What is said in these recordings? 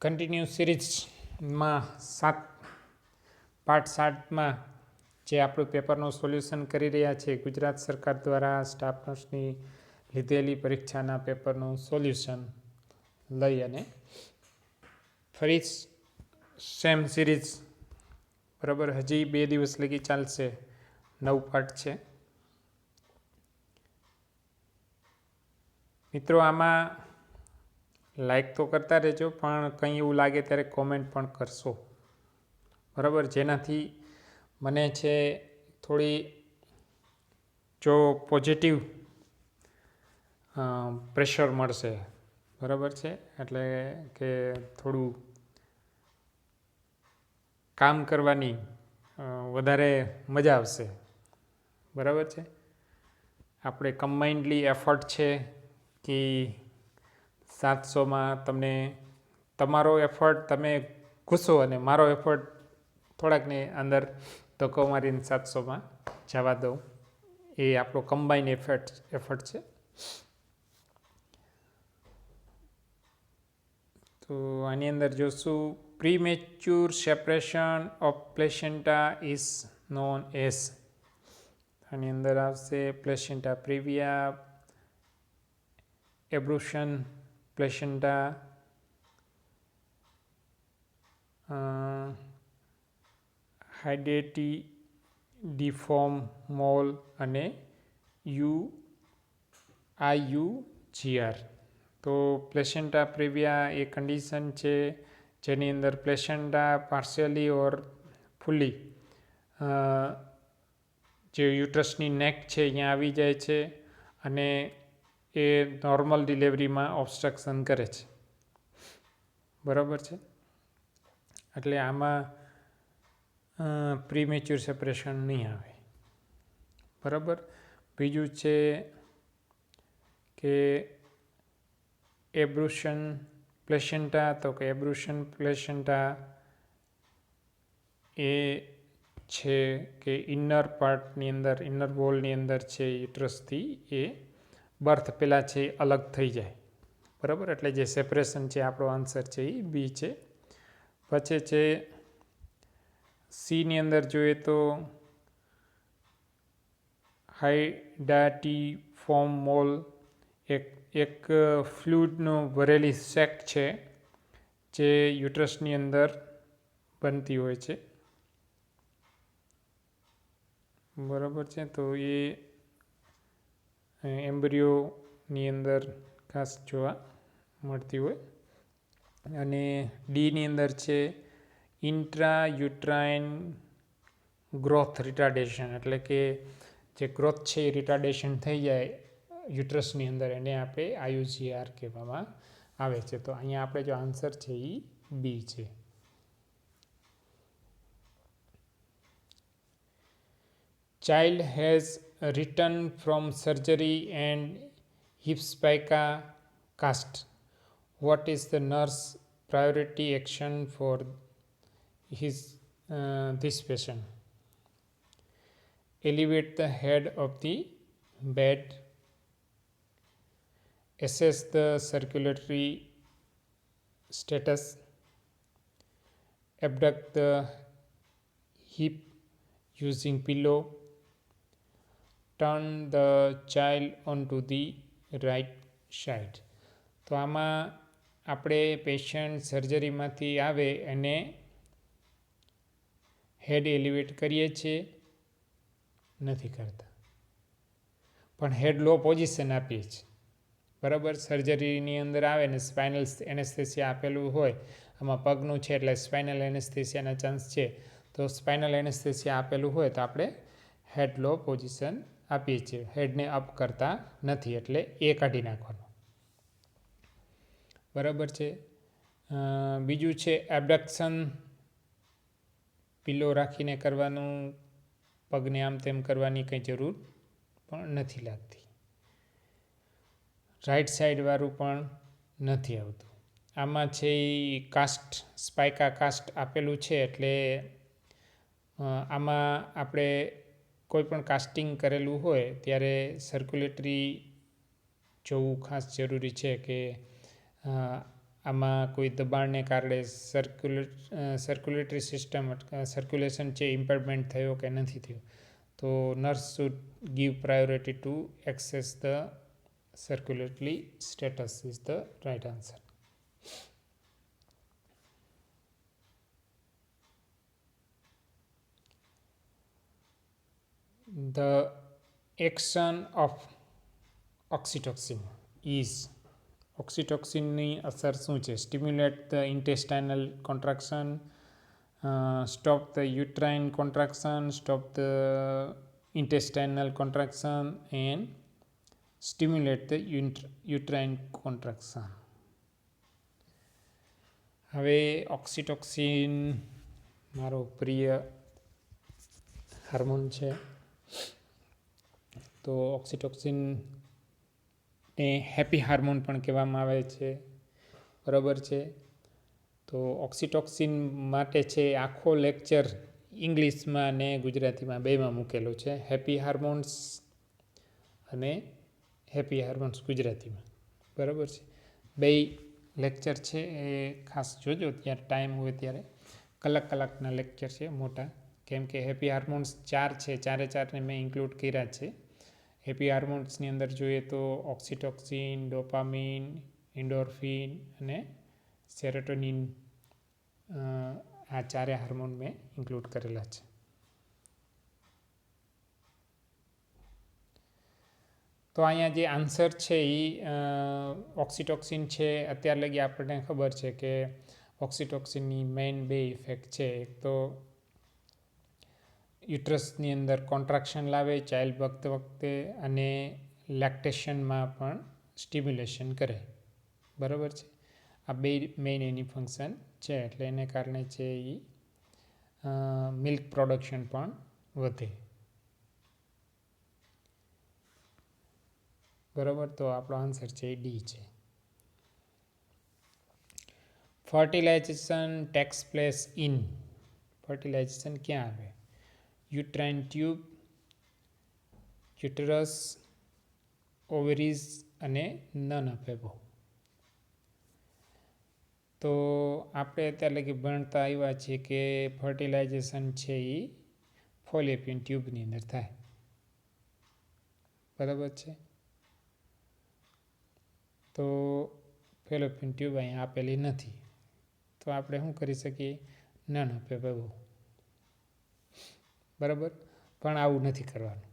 Continue સિરીઝમાં part 7માં જે આપણું પેપરનું સોલ્યુશન કરી રહ્યા છે, ગુજરાત સરકાર દ્વારા સ્ટાફ નર્સની લીધેલી પરીક્ષાના પેપરનું સોલ્યુશન લઈ અને ફરી સેમ સિરીઝ બરાબર હજી 2 દિવસ લગી ચાલશે. 9 પાર્ટ છે. મિત્રો, આમાં લાઈક તો કરતા રહેજો, પણ કંઈ એવું લાગે ત્યારે કોમેન્ટ પણ કરશો બરાબર, જેનાથી મને છે થોડી જો પોઝિટિવ પ્રેશર મળશે બરાબર છે. એટલે કે થોડું કામ કરવાની વધારે મજા આવશે બરાબર છે. આપણે કમ્બાઇન્ડલી એફર્ટ છે કે 700માં તમને તમારો એફર્ટ તમે ઘૂસો અને મારો એફર્ટ થોડાકને અંદર ધક્કો મારીને 700માં જવા દઉં, એ આપણો કમ્બાઇન એફર્ટ છે. તો આની અંદર જોશું premature separation of placenta is known as. આની અંદર આવશે પ્લેસેન્ટા પ્રીવિયા, એબ્રુશન પ્લેસેન્ટા, હાઇડેટિડિફોર્મ મોલ અને IUGR. તો પ્લેસેન્ટા પ્રીવિયા એ કન્ડિશન છે જેની અંદર પ્લેસેન્ટા પાર્શિયલી ઓર ફૂલી જે યુટ્રસની નેક છે અહીંયા આવી જાય છે અને એ નોર્મલ ડિલિવરીમાં ઓબ્સ્ટ્રક્શન કરે છે બરાબર છે. એટલે આમાં પ્રીમેચ્યોર સેપરેશન નહીં આવે બરાબર. બીજું છે કે એબ્રુશન પ્લેસેન્ટા, તો કે એબ્રુશન પ્લેસેન્ટા એ છે કે ઇનર પાર્ટની અંદર, ઇનર વોલની અંદર છે યુટ્રસથી એ બર્થ પહેલાં છે અલગ થઈ જાય બરાબર. એટલે જે સેપરેશન છે આપણો આન્સર છે એ બી છે. પછી છે સીની અંદર જોઈએ તો હાઇડેટિડિફોર્મ મોલ એક ફ્લુઇડનું ભરેલી સેક છે જે યુટ્રસની અંદર બનતી હોય છે બરાબર છે. તો એ એમ્બ્રિયોની અંદર ખાસ જોવા મળતી હોય. અને ડીની અંદર છે ઇન્ટ્રા યુટ્રાઇન ગ્રોથ રિટાર્ડેશન, એટલે કે જે ગ્રોથ છે એ રિટાર્ડેશન થઈ જાય યુટ્રસની અંદર, એને આપણે IUGR કહેવામાં આવે છે. તો અહીંયા આપણે જો આન્સર છે એ બી છે. Child has returned from surgery and hip spica cast. What is the nurse priority action for this patient? Elevate the head of the bed. Assess the circulatory status. Abduct the hip using pillow. Turn the child onto the right side. તો આમાં આપણે patient સર્જરીમાંથી આવે અને હેડ elevate કરીએ છીએ, નથી કરતા, પણ હેડ લો પોઝિશન આપીએ છીએ બરાબર. સર્જરીની અંદર આવે ને સ્પાઇનલ એનેસ્થેસિયા આપેલું હોય, આમાં પગનું છે એટલે સ્પાઇનલ એનેસ્થેસિયાના ચાન્સ છે. તો સ્પાઇનલ એનેસ્થેસિયા આપેલું હોય તો આપણે હેડ લો પોઝિશન આપીએ છીએ, હેડને અપ કરતા નથી, એટલે એ કાઢી નાખવાનું બરાબર છે. બીજું છે એબડક્શન, પિલો રાખીને કરવાનું, પગને આમ તેમ કરવાની કંઈ જરૂર પણ નથી લાગતી. રાઈટ સાઈડવાળું પણ નથી આવતું. આમાં છે એ કાસ્ટ, સ્પાઇકા કાસ્ટ આપેલું છે, એટલે આમાં આપણે કોઈ પણ કાસ્ટિંગ કરેલું હોય ત્યારે સર્ક્યુલેટરી જોવું ખાસ જરૂરી છે કે આમાં કોઈ દબાણને કારણે સર્ક્યુલેટરી સિસ્ટમ સર્ક્યુલેશન છે ઇમ્પેરમેન્ટ થયો કે નથી થયો, તો nurse should give priority two access the circulatory status is the right answer. The action of oxytocin is ઓક્સિટોક્સિનની અસર શું છે? Stimulate the intestinal contraction, stop the uterine contraction, stop the intestinal contraction and stimulate the uterine contraction. હવે oxytocin મારો પ્રિય hormone છે. તો ઓક્સિટોક્સિનને happy hormone પણ કહેવામાં આવે છે, બરાબર છે. તો ઓક્સિટોક્સિન માટે છે આખો લેક્ચર ઇંગ્લિશમાં અને ગુજરાતીમાં બેમાં મૂકેલો છે. હેપી હાર્મોન્સ અને હેપી હાર્મોન્સ ગુજરાતીમાં, બરાબર છે. બે લેક્ચર છે એ ખાસ જોજો, ત્યારે ટાઈમ હોય ત્યારે. કલાકના લેક્ચર છે મોટા, કેમ કે હેપી હાર્મોન્સ 4 છે, 4ને મેં ઇન્ક્લુડ કર્યા છે. હેપી હાર્મોન્સની અંદર જોઈએ તો ઓક્સિટોક્સિન, ડોપામિન, એન્ડોર્ફિન અને સેરોટોનિન, આ 4 હાર્મોન મેં ઇન્ક્લુડ કરેલા છે. તો અહીંયા જે આન્સર છે એ ઓક્સિટોક્સિન છે. અત્યાર લગી આપણને ખબર છે કે ઓક્સિટોક્સિનની મેઇન 2 ઇફેક્ટ છે. એક તો યુટ્રસની અંદર કોન્ટ્રાક્શન લાવે ચાઇલ્ડ બર્થ વખતે, અને લેક્ટેશનમાં પણ સ્ટિમ્યુલેશન કરે, બરાબર છે. આ 2 મેઇન એની ફંક્શન છે, એટલે એને કારણે છે એ મિલ્ક પ્રોડક્શન પણ વધે, બરાબર. તો આપણો આન્સર છે એ ડી છે. Fertilisation tax place in, fertilisation ક્યાં આવે? યુટ્રાઇન ટ્યુબ, યુટરસ, ઓવેરીઝ અને નન ઓફ એબોવ. તો આપણે અત્યારે લગી ભણતા આવ્યા છીએ કે ફર્ટિલાઇઝેશન છે એ ફોલિયપિયન ટ્યુબની અંદર થાય, બરાબર છે. તો ફેલોપિયન ટ્યુબ અહીંયા આપેલી નથી, તો આપણે શું કરી શકીએ? નન ઓફ એબોવ, બરાબર. પણ આવું નથી કરવાનું.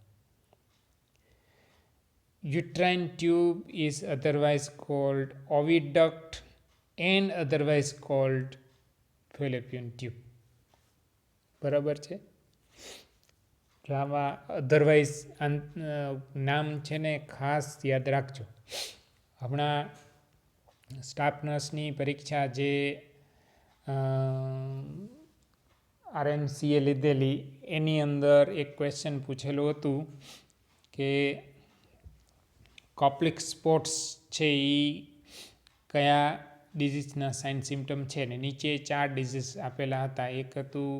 Uterine tube is otherwise called oviduct and otherwise called fallopian tube, બરાબર છે. જો આમાં અધરવાઇઝ નામ છે ને ખાસ યાદ રાખજો. હમણાં સ્ટાફ નર્સની પરીક્ષા જે RNCએ લીધેલી, એની અંદર એક ક્વેશ્ચન પૂછેલું હતું કે કોપ્લિક સ્પોટ્સ છે એ કયા ડિઝીઝના સાઇન સિમ્ટમ છે, ને નીચે 4 ડિઝીઝ આપેલા હતા. એક હતું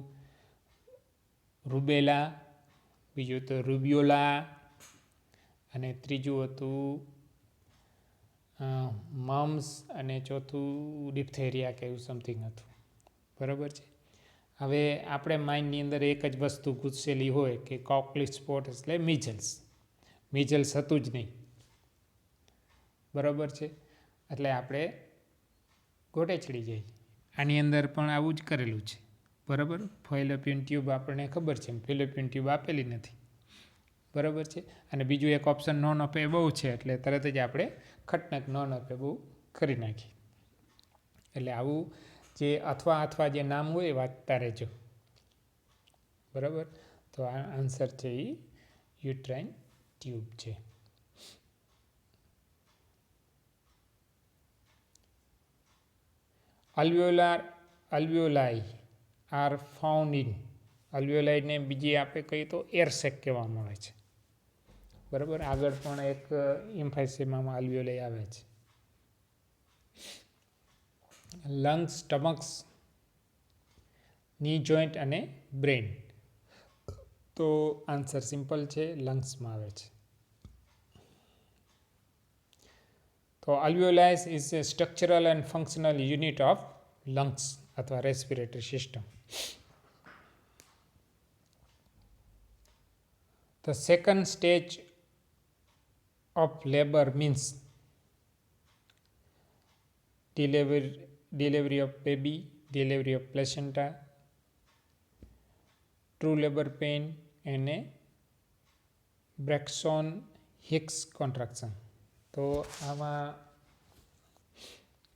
રૂબેલા, બીજું હતું રૂબિયોલા, અને ત્રીજું હતું મમ્સ, અને ચોથું ડિપ્થેરિયા કે એવું સમથિંગ હતું, બરાબર છે. હવે આપણે માઇન્ડની અંદર એક જ વસ્તુ ઘૂસેલી હોય કે કોપ્લિક સ્પોટ એટલે મિઝલ્સ હતું જ નહીં, બરાબર છે. એટલે આપણે ગોટે ચડી જાય. આની અંદર પણ આવું જ કરેલું છે, બરાબર. ફેલોપિયન ટ્યુબ આપણને ખબર છે, ફેલોપિયન ટ્યુબ આપેલી નથી, બરાબર છે. અને બીજું એક ઓપ્શન નોન ઓફ એબોવ છે, એટલે તરત જ આપણે ખટનક નોન ઓફ એબોવ કરી નાખી. એટલે આવું જે અથવા જે નામ હોય એ વાંચતા રહેજો, બરાબર. તો આ આન્સર છે એ યુટ્રાઇન ટ્યુબ છે. અલ્વિયોલાઈ આર ફાઉન્ડ ઇન, અલ્વિયોલાઈને બીજી આપણે કહીએ તો એર સેક કહેવામાં આવે છે, બરાબર. આગળ પણ એક એમ્ફાઇસેમામાં અલ્વિયોલાઈ આવે છે. લંગ્સ, સ્ટમક્સ, ની જોઈન્ટ અને બ્રેન. તો આન્સર સિમ્પલ છે, લંગ્સમાં આવે છે. તો alveoli is a structural and functional unit of lungs અથવા respiratory system. The second stage of labor means delivery of baby, delivery of placenta, true labor pain and a Braxton Hicks contraction. તો આમાં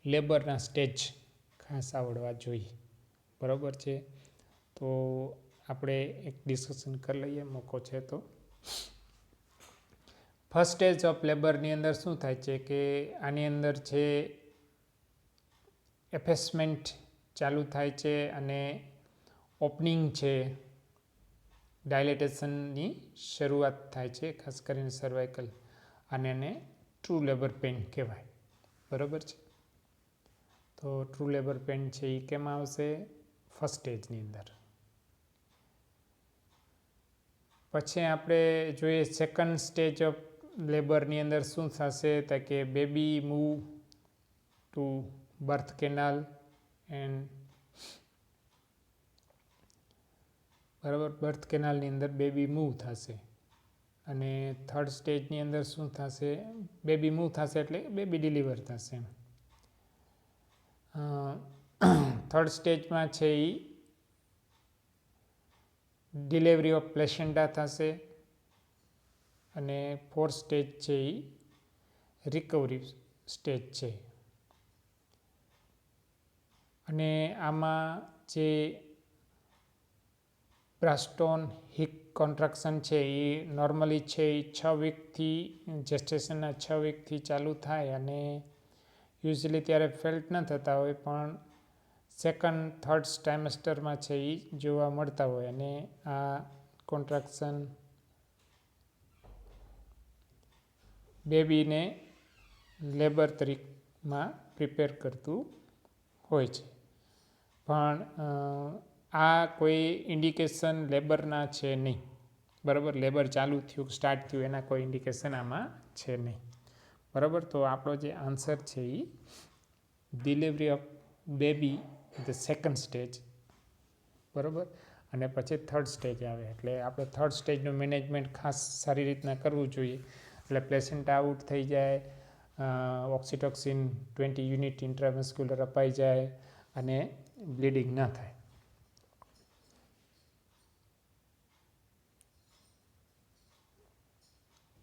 લેબરના stage ખાસ આવડવા જોઈએ, બરાબર છે. તો આપણે એક ડિસ્કશન કરી લઈએ, મોકો છે તો. ફર્સ્ટ સ્ટેજ ઓફ લેબરની અંદર શું થાય છે કે આની અંદર છે એફેસમેન્ટ ચાલુ થાય છે અને ઓપનિંગ છે, ડાયલેટેશનની શરૂઆત થાય છે, ખાસ કરીને સર્વાઇકલ, અને એને ટ્રુ લેબર પેઇન કહેવાય, બરાબર છે. તો ટ્રુ લેબર પેઇન છે એ કેમ આવશે? ફર્સ્ટ સ્ટેજની અંદર. પછી આપણે જોઈએ સેકન્ડ સ્ટેજ ઓફ લેબરની અંદર શું થશે તો કે baby move to birth canal and બરાબર, બર્થ કેનાલની અંદર બેબી મૂવ થશે. અને થર્ડ સ્ટેજની અંદર શું થશે? બેબી મૂવ થશે એટલે બેબી ડિલિવર થશે. થર્ડ સ્ટેજમાં છે એ ડિલિવરી ઓફ પ્લેસેન્ટા થશે. અને ફોર્થ સ્ટેજ છે એ રિકવરી સ્ટેજ છે. અને આમાં જે બ્રાસ્ટોન હિક કોન્ટ્રાક્શન છે એ નોર્મલી છે એ 6 વીકથી, જેસ્ટેશનના 6 વીકથી ચાલુ થાય અને યુઝ્યુઅલી ત્યારે ફેલ્ટ ન થતા હોય, પણ સેકન્ડ થર્ડ ટ્રાઇમેસ્ટરમાં છે એ જોવા મળતા હોય. અને આ કોન્ટ્રાક્શન બેબીને લેબર તરીકેમાં પ્રિપેર કરતું હોય છે. પણ આ કોઈ ઇન્ડિકેશન લેબરના છે નહીં, બરાબર. લેબર ચાલુ થયું, સ્ટાર્ટ થયું, એના કોઈ ઇન્ડિકેશન આમાં છે નહીં, બરાબર. તો આપણો જે આન્સર છે એ delivery of baby the second stage, બરાબર. અને પછી થર્ડ સ્ટેજ આવે. એટલે આપણે થર્ડ સ્ટેજનું મેનેજમેન્ટ ખાસ સારી રીતના કરવું જોઈએ. એટલે પ્લેસેન્ટા આઉટ થઈ જાય, ઓક્સિટોક્સિન 20 યુનિટ ઇન્ટ્રામસ્ક્યુલર અપાઈ જાય અને બ્લીડિંગ ના થાય.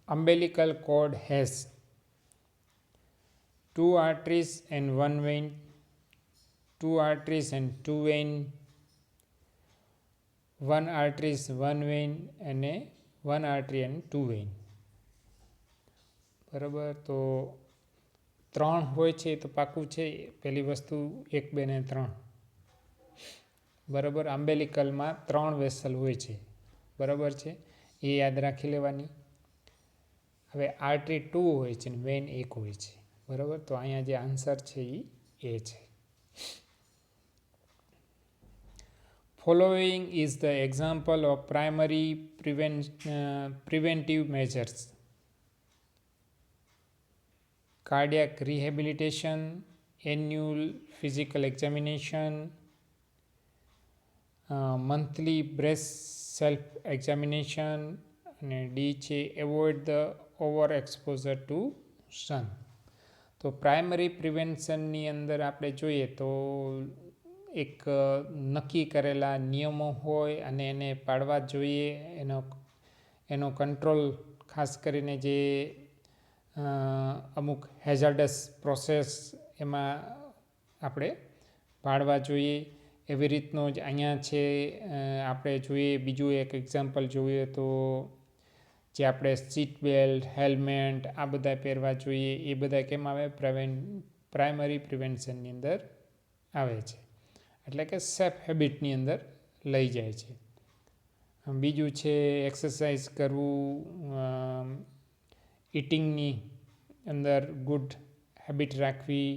Umbilical cord has 2 arteries and 1 vein, 2 arteries and 2 vein, 1 arteries 1 vein અને 1 artery and 2 vein, બરાબર. તો 3 હોય છે તો પાકું છે. પહેલી વસ્તુ 1, 2 ને 3, બરાબર. આંબેલિકલમાં 3 વેસલ હોય છે, બરાબર છે, એ યાદ રાખી લેવાની. હવે આર્ટરી 2 હોય છે ને વેન 1 હોય છે, બરાબર. તો અહીંયા જે આન્સર છે એ છે. Following is the example of primary preventive measures: cardiac rehabilitation, annual physical examination, monthly breast self-examination, અને ડી છે avoid the over exposure to sun. તો પ્રાઇમરી પ્રિવેન્શનની અંદર આપણે જોઈએ તો એક નક્કી કરેલા નિયમો હોય અને એને પાળવા જોઈએ. એનો કંટ્રોલ, ખાસ કરીને જે અમુક હેઝાર્ડસ પ્રોસેસ એમાં આપણે પાળવા જોઈએ. એવી રીતનો જ અહીંયા છે. આપણે જોઈએ બીજું એક એક્ઝામ્પલ જોઈએ તો જે આપણે સીટ બેલ્ટ, હેલ્મેટ આ બધા પહેરવા જોઈએ. એ બધા કેમ આવે? પ્રાઇમરી પ્રિવેન્શનની અંદર આવે છે. એટલે કે સેફ હેબિટની અંદર લઈ જાય છે. બીજું છે એક્સરસાઇઝ કરવું, ઇટિંગની અંદર ગુડ હેબિટ રાખવી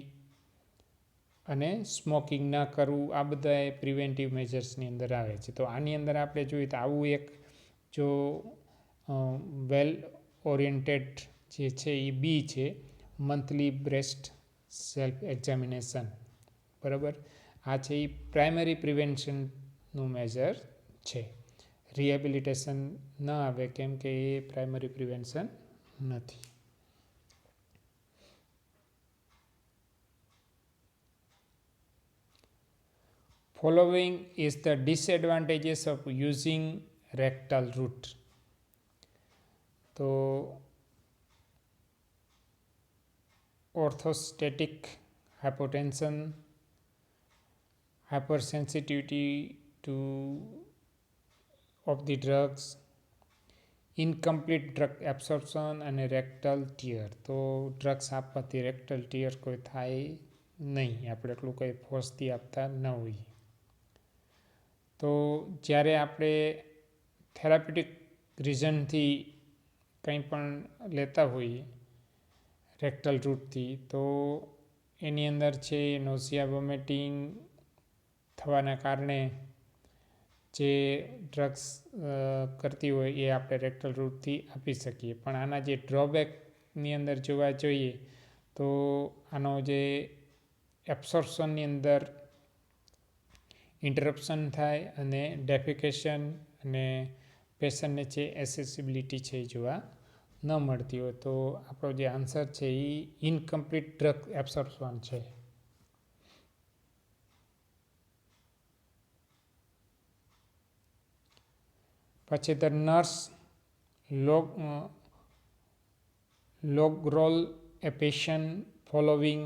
અને સ્મોકિંગ ના કરવું. આ બધા પ્રિવેન્ટિવ મેજર્સની અંદર આવે છે. તો આની અંદર આપણે જોઈએ તો આવું એક જો વેલ ઓરિએન્ટેડ જે છે એ બી છે. Monthly breast self examination. બરાબર, આ છે એ પ્રાઇમરી પ્રિવેન્શનનું મેજર છે. રિહેબિલિટેશન ન આવે કેમ કે એ પ્રાઇમરી પ્રિવેન્શન નથી. Following is the disadvantages of using rectal route. તો orthostatic hypotension, hypersensitivity to of the drugs, incomplete drug absorption અને rectal tear. તો ડ્રગ્સ આપવાથી રેક્ટલ ટીયર કોઈ થાય નહીં, આપણે એટલું કંઈ ફોર્સથી આપતા ન હોઈએ. તો જ્યારે આપણે થેરાપ્યુટિક રીઝનથી કંઈ પણ લેતા હોઈએ રેક્ટલ રૂટથી, તો એની અંદર છે નોઝિયા વોમિટિંગ થવાના કારણે જે ડ્રગ્સ કરતી હોય એ આપણે રેક્ટલ રૂટથી આપી શકીએ. પણ આના જે ડ્રોબેકની અંદર જોવા જોઈએ તો આનો જે એબ્સોર્પ્શનની અંદર ઇન્ટરપ્શન થાય અને ડેફિકેશન અને પેશન્ટને છે એસેસિબિલિટી છે જોવા ન મળતી હોય. તો આપણો જે આન્સર છે એ ઇનકમ્પ્લીટ ડ્રગ એબ્સોર્પ્શન છે. પછી the nurse log roll a patient following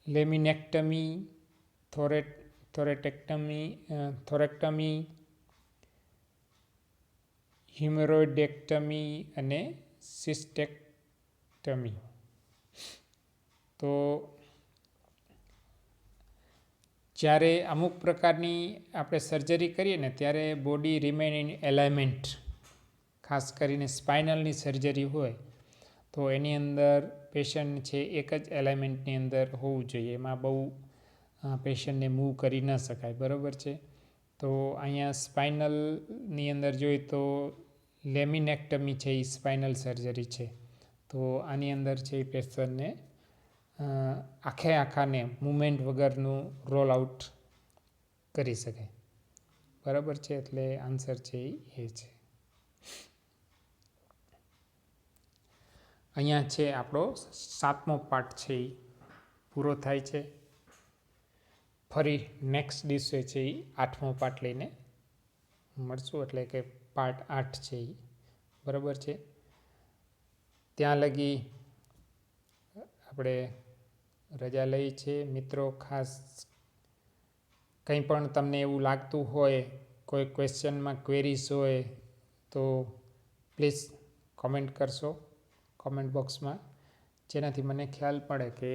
laminectomy, thoraectomy, hemorrhoidectomy અને cystectomy. તો જ્યારે અમુક પ્રકારની આપણે સર્જરી કરીએ ને ત્યારે બોડી રિમેન ઇન એલાઇનમેન્ટ, ખાસ કરીને સ્પાઇનલની સર્જરી હોય તો એની અંદર પેશન્ટ છે એક જ એલાઇનમેન્ટની અંદર હોવું જોઈએ. એમાં બહુ પેશન્ટને મૂવ કરી ન શકાય. બરાબર છે. તો અહીંયા સ્પાઇનલની અંદર જોઈએ તો લેમિનેક્ટમી છે એ સ્પાઇનલ સર્જરી છે. તો આની અંદર છે એ પેશન્ટને આખાને મુવમેન્ટ વગરનું રોલ આઉટ કરી શકાય. બરાબર છે. એટલે આન્સર છે એ છે. અહીંયા છે આપણો 7મો પાર્ટ છે એ પૂરો થાય છે. ફરી નેક્સ્ટ દિવસે છે એ 8મો પાર્ટ લઈને મળશું, એટલે કે પાર્ટ 8 છે એ. બરાબર છે. ત્યાં લગી આપણે રજા લઈ છે. મિત્રો, ખાસ કંઈ પણ તમને એવું લાગતું હોય, કોઈ ક્વેશ્ચનમાં ક્વેરીઝ હોય તો પ્લીઝ કોમેન્ટ કરશો કોમેન્ટ બોક્સમાં, જેનાથી મને ખ્યાલ પડે કે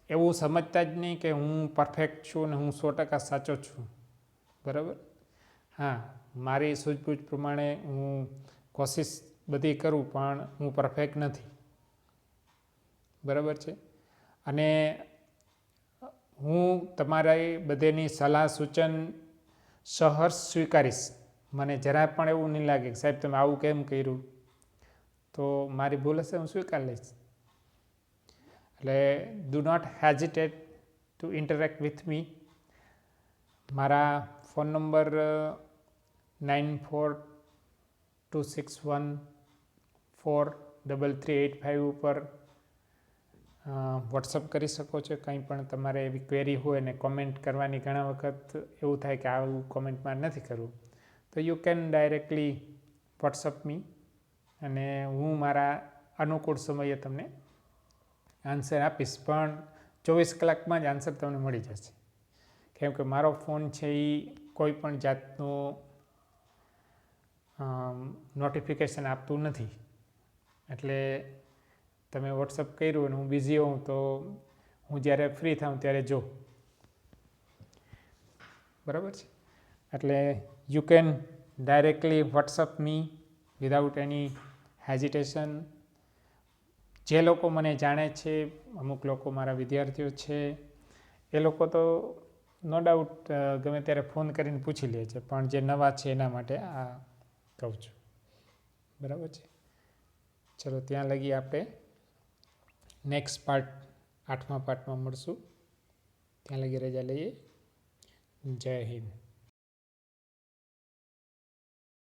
એવું સમજતા જ નહીં કે હું પરફેક્ટ છું ને હું 100% સાચો છું. બરાબર. હા, મારી સૂઝબૂઝ પ્રમાણે હું કોશિશ બધી કરું પણ હું પરફેક્ટ નથી. બરાબર છે. અને હું તમારા બધેની સલાહ સૂચન સહર્ષ સ્વીકારીશ. મને જરા પણ એવું નહીં લાગે કે સાહેબ તમે આવું કેમ કર્યું, તો મારી ભૂલ હશે, હું સ્વીકાર લઈશ. એટલે do not hesitate to interact with me. મારા ફોન નંબર 9426143385 ઉપર વોટ્સઅપ કરી શકો છો. કંઈ પણ તમારે એવી ક્વેરી હોય ને કોમેન્ટ કરવાની ઘણા વખત એવું થાય કે આવું કોમેન્ટમાં નથી કરવું, તો યુ કેન ડાયરેક્ટલી વોટ્સઅપ મી અને હું મારા અનુકૂળ સમયે તમને આન્સર આપીશ. પણ 24 કલાકમાં જ આન્સર તમને મળી જશે, કેમ કે મારો ફોન છે એ કોઈ પણ જાતનું નોટિફિકેશન આપતું નથી. એટલે તમે વોટ્સઅપ કર્યું અને હું બિઝી હોઉં તો હું જ્યારે ફ્રી થાઉં ત્યારે જો. બરાબર છે. એટલે you can directly WhatsApp me without any hesitation. જે લોકો મને જાણે છે, અમુક લોકો મારા વિદ્યાર્થીઓ છે, એ લોકો તો નો ડાઉટ ગમે ત્યારે ફોન કરીને પૂછી લે છે, પણ જે નવા છે એના માટે આ કહું છું. બરાબર છે. ચલો ત્યાં લગી આપણે નેક્સ્ટ પાર્ટ 8મા પાર્ટમાં મળશું. ત્યાં લગી રજા લઈએ. જય હિન્દ.